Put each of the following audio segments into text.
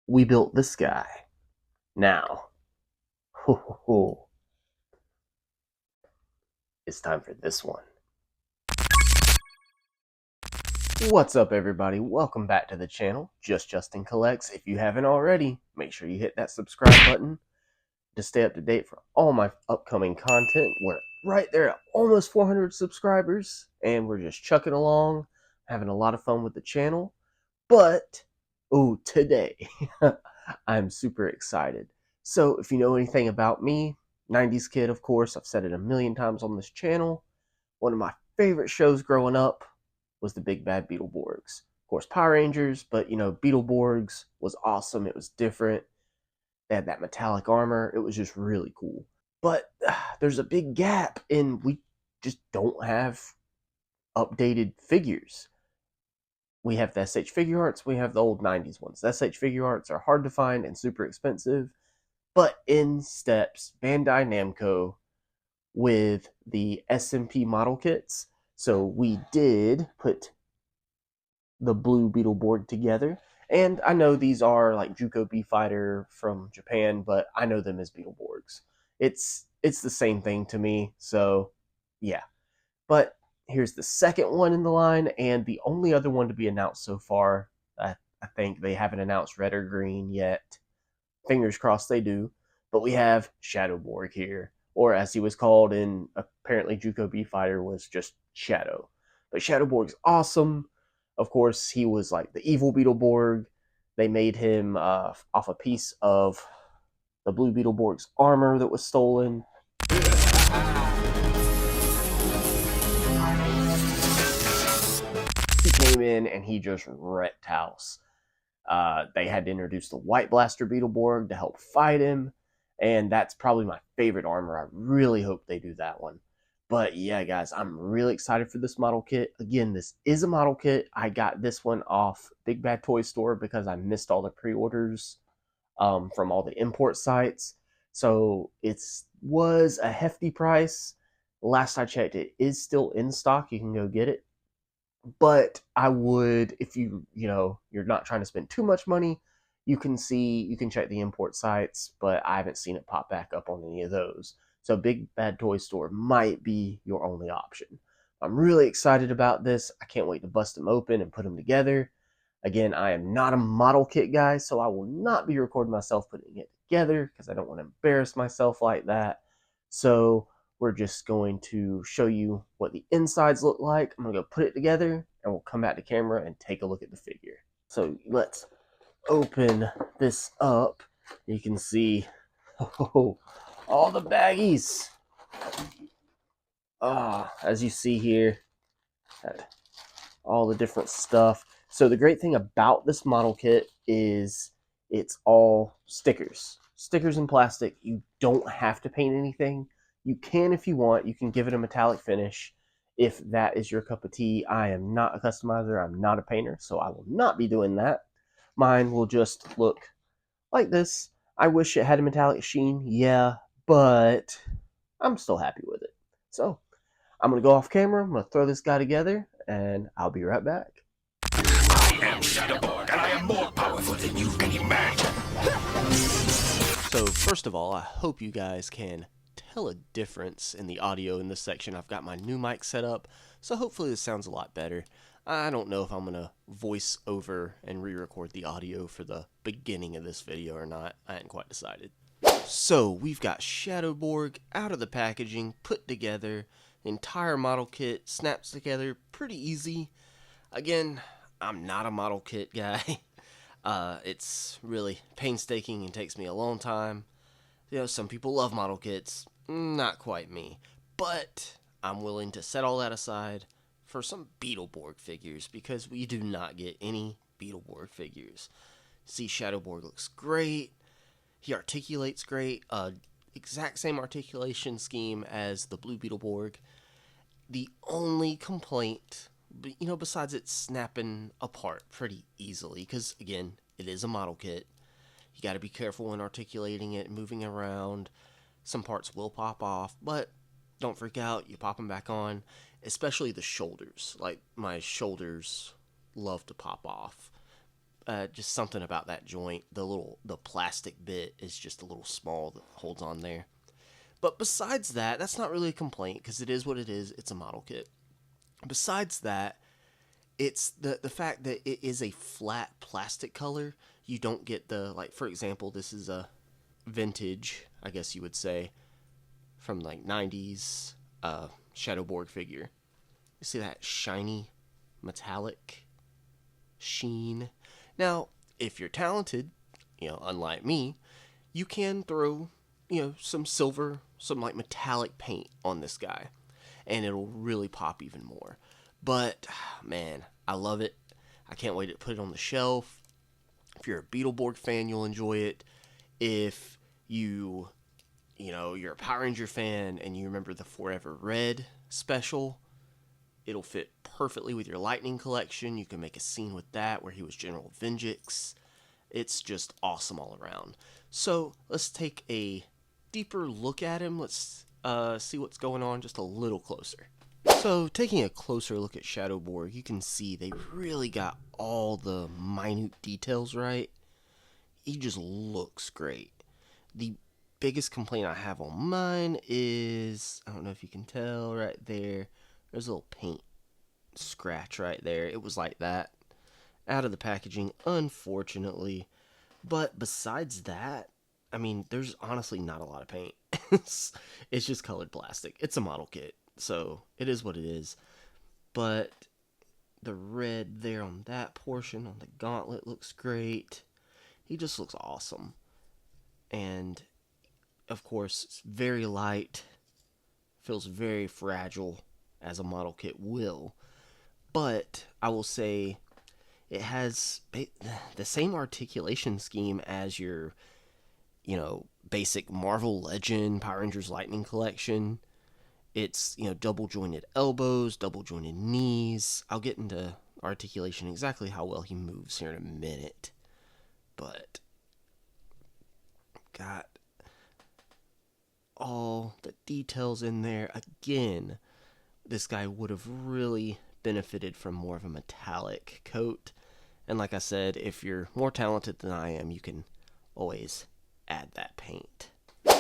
We built this guy. Now, ho, ho, ho, it's time for this one. What's up, everybody? Welcome back to the channel, Justin Collects. If you haven't already, make sure you hit that subscribe button to stay up to date for all my upcoming content. We're right there at almost 400 subscribers, and we're just chucking along, having a lot of fun with the channel. But, today, I'm super excited. So, if you know anything about me, 90s kid, of course, I've said it a million times on this channel. One of my favorite shows growing up was the Big Bad Beetleborgs. Of course, Power Rangers, but Beetleborgs was awesome. It was different. They had that metallic armor. It was just really cool. But there's a big gap, and we just don't have updated figures. We have the SH Figure Arts, we have the old 90s ones. The SH Figure Arts are hard to find and super expensive, but in steps Bandai Namco with the SMP Model Kits. So we did put the blue Beetleborg together, and I know these are like Juko B-Fighter from Japan, but I know them as Beetleborgs. It's the same thing to me, so yeah. But here's the second one in the line, and the only other one to be announced so far. I think they haven't announced red or green yet. Fingers crossed they do. But we have Shadowborg here, or as he was called in apparently Juko B Fighter was just Shadow. But Shadowborg's awesome. Of course, he was like the evil Beetleborg. They made him off a piece of the blue Beetleborg's armor that was stolen. He came in and he just wrecked house. They had to introduce the White Blaster Beetleborg to help fight him, and that's probably my favorite armor. I really hope they do that one. But yeah, guys, I'm really excited for this model kit. Again, this is a model kit. I got this one off Big Bad Toy Store because I missed all the pre-orders from all the import sites. So it was a hefty price. Last I checked, it is still in stock. You can go get it. But I would, if you're not trying to spend too much money, you can check the import sites, but I haven't seen it pop back up on any of those. So Big Bad Toy Store might be your only option. I'm really excited about this. I can't wait to bust them open and put them together. Again, I am not a model kit guy, so I will not be recording myself putting it together because I don't want to embarrass myself like that. So we're just going to show you what the insides look like. I'm going to go put it together, and we'll come back to camera and take a look at the figure. So let's open this up. You can see all the baggies. As you see here, all the different stuff. So the great thing about this model kit is it's all stickers. Stickers and plastic. You don't have to paint anything. You can if you want. You can give it a metallic finish if that is your cup of tea. I am not a customizer. I'm not a painter, so I will not be doing that. Mine will just look like this. I wish it had a metallic sheen, yeah, but I'm still happy with it. So I'm going to go off camera. I'm going to throw this guy together, and I'll be right back. I am Shadowborg, and I am more powerful than you can imagine. So first of all, I hope you guys can tell a difference in the audio in this section. I've got my new mic set up, so hopefully this sounds a lot better. I don't know if I'm going to voice over and re-record the audio for the beginning of this video or not. I hadn't quite decided. So we've got Shadowborg out of the packaging, put together. The entire model kit snaps together pretty easy. Again, I'm not a model kit guy. It's really painstaking and takes me a long time. Some people love model kits. Not quite me. But I'm willing to set all that aside for some Beetleborg figures because we do not get any Beetleborg figures. See, Shadowborg looks great. He articulates great. Exact same articulation scheme as the blue Beetleborg. The only complaint, besides it snapping apart pretty easily, because again, it is a model kit. You got to be careful when articulating it, moving around. Some parts will pop off, but don't freak out. You pop them back on, especially the shoulders. Like my shoulders love to pop off. Just something about that joint. The plastic bit is just a little small that holds on there. But besides that, that's not really a complaint because it is what it is. It's a model kit. Besides that, it's the fact that it is a flat plastic color. You don't get the, like, for example, this is a vintage, I guess you would say, from like 90s Shadowborg figure. You see that shiny metallic sheen. Now, if you're talented, unlike me, you can throw, some silver, some like metallic paint on this guy, and it'll really pop even more. But, man, I love it. I can't wait to put it on the shelf. If you're a Beetleborg fan, you'll enjoy it. If you're a Power Ranger fan and you remember the Forever Red special, it'll fit perfectly with your Lightning collection. You can make a scene with that where he was General Vengeance. It's just awesome all around. So let's take a deeper look at him. Let's see what's going on just a little closer. So taking a closer look at Shadowborg, you can see they really got all the minute details right. He just looks great. The biggest complaint I have on mine is, I don't know if you can tell right there, there's a little paint scratch right there. It was like that out of the packaging, unfortunately. But besides that, I mean, there's honestly not a lot of paint. It's just colored plastic. It's a model kit, so it is what it is. But the red there on that portion on the gauntlet looks great. He just looks awesome. And of course, it's very light, feels very fragile, as a model kit will. But I will say it has the same articulation scheme as your, basic Marvel Legend Power Rangers Lightning collection. It's, double jointed elbows, double jointed knees. I'll get into articulation, exactly how well he moves here in a minute. But got all the details in there. Again, this guy would have really benefited from more of a metallic coat. And like I said, if you're more talented than I am, you can always add that paint.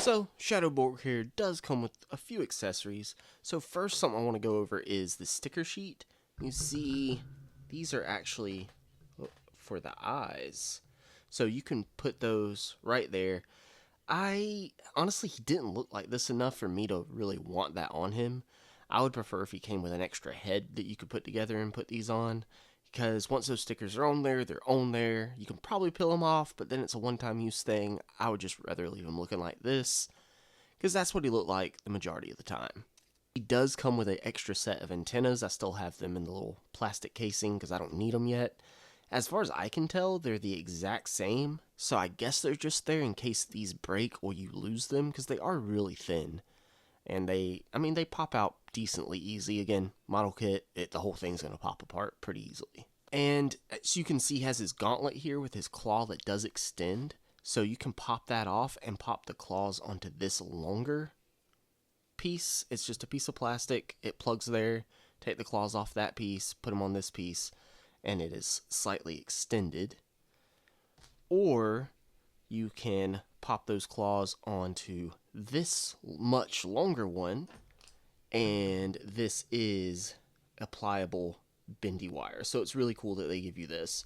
So, Shadowborg here does come with a few accessories. So first, something I want to go over is the sticker sheet. You see, these are actually for the eyes. So you can put those right there. Honestly, he didn't look like this enough for me to really want that on him. I would prefer if he came with an extra head that you could put together and put these on. Because once those stickers are on there, they're on there. You can probably peel them off, but then it's a one-time use thing. I would just rather leave him looking like this, because that's what he looked like the majority of the time. He does come with an extra set of antennas. I still have them in the little plastic casing because I don't need them yet. As far as I can tell, they're the exact same, so I guess they're just there in case these break or you lose them, because they are really thin. And they pop out decently easy. Again, model kit, the whole thing's going to pop apart pretty easily. And as you can see, he has his gauntlet here with his claw that does extend. So you can pop that off and pop the claws onto this longer piece. It's just a piece of plastic. It plugs there. Take the claws off that piece, put them on this piece, and it is slightly extended. Or you can pop those claws onto this much longer one, and this is a pliable bendy wire. So it's really cool that they give you this.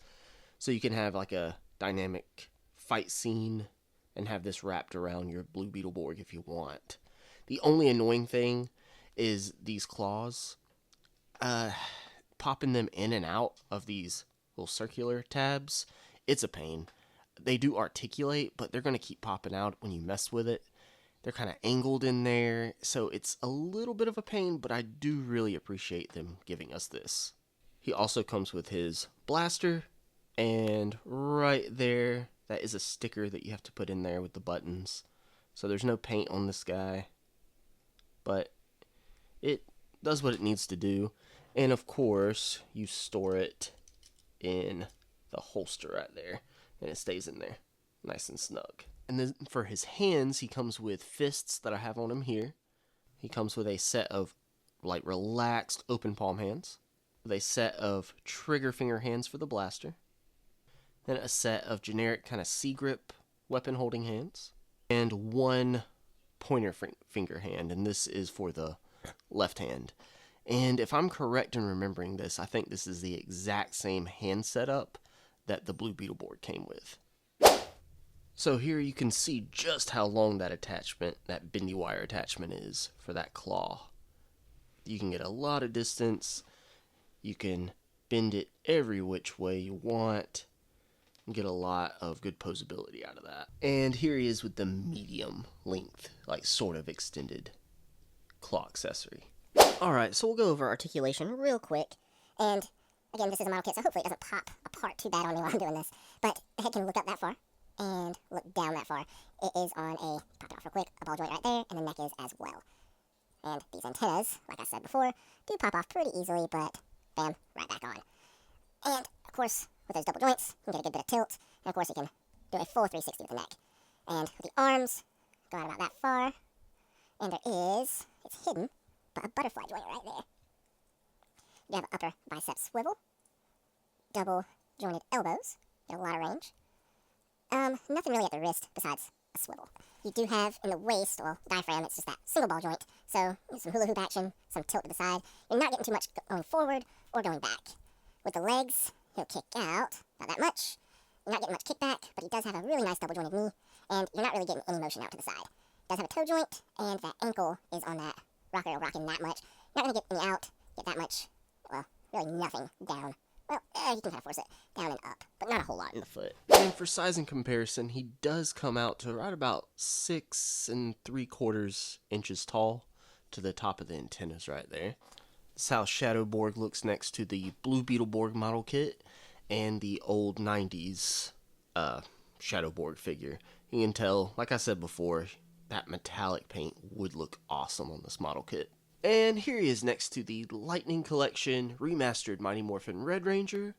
So you can have like a dynamic fight scene and have this wrapped around your blue Beetleborg if you want. The only annoying thing is these claws. Popping them in and out of these little circular tabs, it's a pain. They do articulate, but they're going to keep popping out when you mess with it. They're kind of angled in there, so it's a little bit of a pain, but I do really appreciate them giving us this. He also comes with his blaster, and right there, that is a sticker that you have to put in there with the buttons. So there's no paint on this guy, but it does what it needs to do. And of course, you store it in the holster right there, and it stays in there nice and snug. And then for his hands, he comes with fists that I have on him here. He comes with a set of like relaxed open palm hands, with a set of trigger finger hands for the blaster. then a set of generic kind of C-grip weapon holding hands, and one pointer finger hand, and this is for the left hand. And if I'm correct in remembering this, I think this is the exact same hand setup that the blue Beetleborg came with. So here you can see just how long that attachment, that bendy wire attachment is for that claw. You can get a lot of distance. You can bend it every which way you want and get a lot of good posability out of that. And here he is with the medium length, like sort of extended claw accessory. Alright, so we'll go over articulation real quick. And again, this is a model kit, so hopefully it doesn't pop apart too bad on me while I'm doing this. But the head can look up that far and look down that far. It is on a, pop it off real quick, a ball joint right there, and the neck is as well. And these antennas, like I said before, do pop off pretty easily, but bam, right back on. And of course, with those double joints, you can get a good bit of tilt. And of course, you can do a full 360 with the neck. And with the arms, go out about that far. And there is, it's hidden, but a butterfly joint right there. You have an upper bicep swivel, double jointed elbows, get a lot of range. Nothing really at the wrist besides a swivel. You do have in the waist, well, diaphragm, it's just that single ball joint, so some hula hoop action, some tilt to the side. You're not getting too much going forward or going back. With the legs, he'll kick out, not that much. You're not getting much kickback, but he does have a really nice double jointed knee, and you're not really getting any motion out to the side. Does have a toe joint, and that ankle is on that rocker, rocking that much. You're not going to get any out, get that much, well, really nothing down. Well, you can kind of force it down and up, but not a whole lot in the foot. And for sizing comparison, he does come out to right about 6 3/4 inches tall to the top of the antennas right there. This is how Shadowborg looks next to the blue Beetleborg model kit and the old 90s Shadowborg figure. You can tell, like I said before, that metallic paint would look awesome on this model kit. And here he is next to the Lightning Collection Remastered Mighty Morphin Red Ranger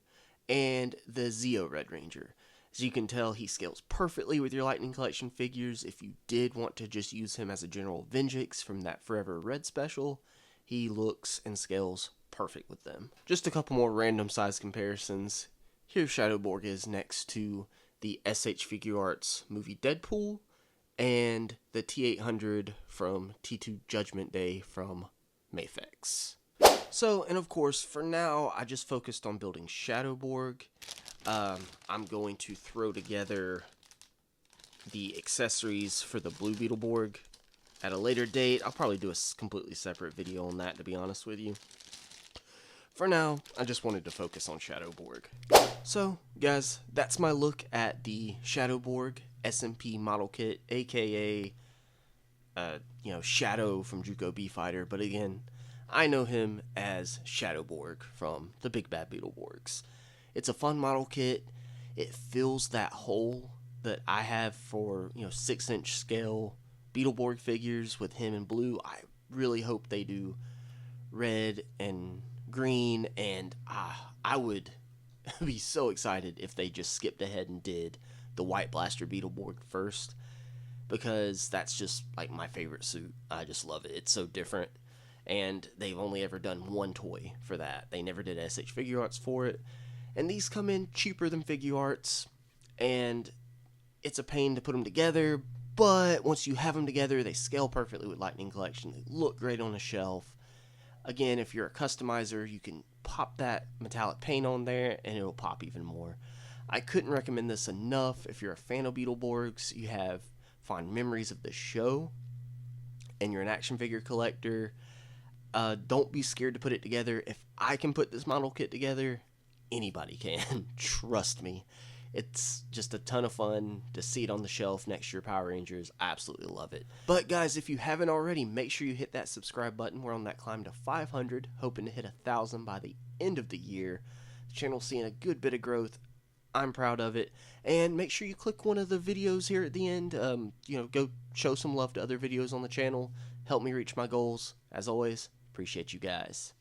and the Zeo Red Ranger. As you can tell, he scales perfectly with your Lightning Collection figures. If you did want to just use him as a general Venjix from that Forever Red special, he looks and scales perfect with them. Just a couple more random size comparisons. Here Shadowborg is next to the SH Figure Arts movie Deadpool and the T800 from T2 Judgment Day from Mafex. So, and of course, for now, I just focused on building Shadowborg. I'm going to throw together the accessories for the blue Beetleborg at a later date. I'll probably do a completely separate video on that, to be honest with you. For now, I just wanted to focus on Shadowborg. So, guys, that's my look at the Shadowborg SMP Model Kit, aka, Shadow from Juco B-Fighter, but again, I know him as Shadowborg from the Big Bad Beetleborgs. It's a fun model kit. It fills that hole that I have for, 6-inch scale Beetleborg figures with him in blue. I really hope they do red and green, and I would be so excited if they just skipped ahead and did the White Blaster Beetleborg first, because that's just like my favorite suit. I just love it. It's so different, and they've only ever done one toy for that. They never did SH Figure Arts for it, and these come in cheaper than Figure Arts, and it's a pain to put them together, but once you have them together, they scale perfectly with Lightning Collection. They look great on a shelf. Again, if you're a customizer, you can pop that metallic paint on there, and it'll pop even more. I couldn't recommend this enough. If you're a fan of Beetleborgs, you have fond memories of the show, and you're an action figure collector, don't be scared to put it together. If I can put this model kit together, anybody can. Trust me. It's just a ton of fun to see it on the shelf next to your Power Rangers. I absolutely love it. But guys, if you haven't already, make sure you hit that subscribe button. We're on that climb to 500, hoping to hit 1,000 by the end of the year. The channel's seeing a good bit of growth. I'm proud of it. And make sure you click one of the videos here at the end. Go show some love to other videos on the channel. Help me reach my goals. As always, appreciate you guys.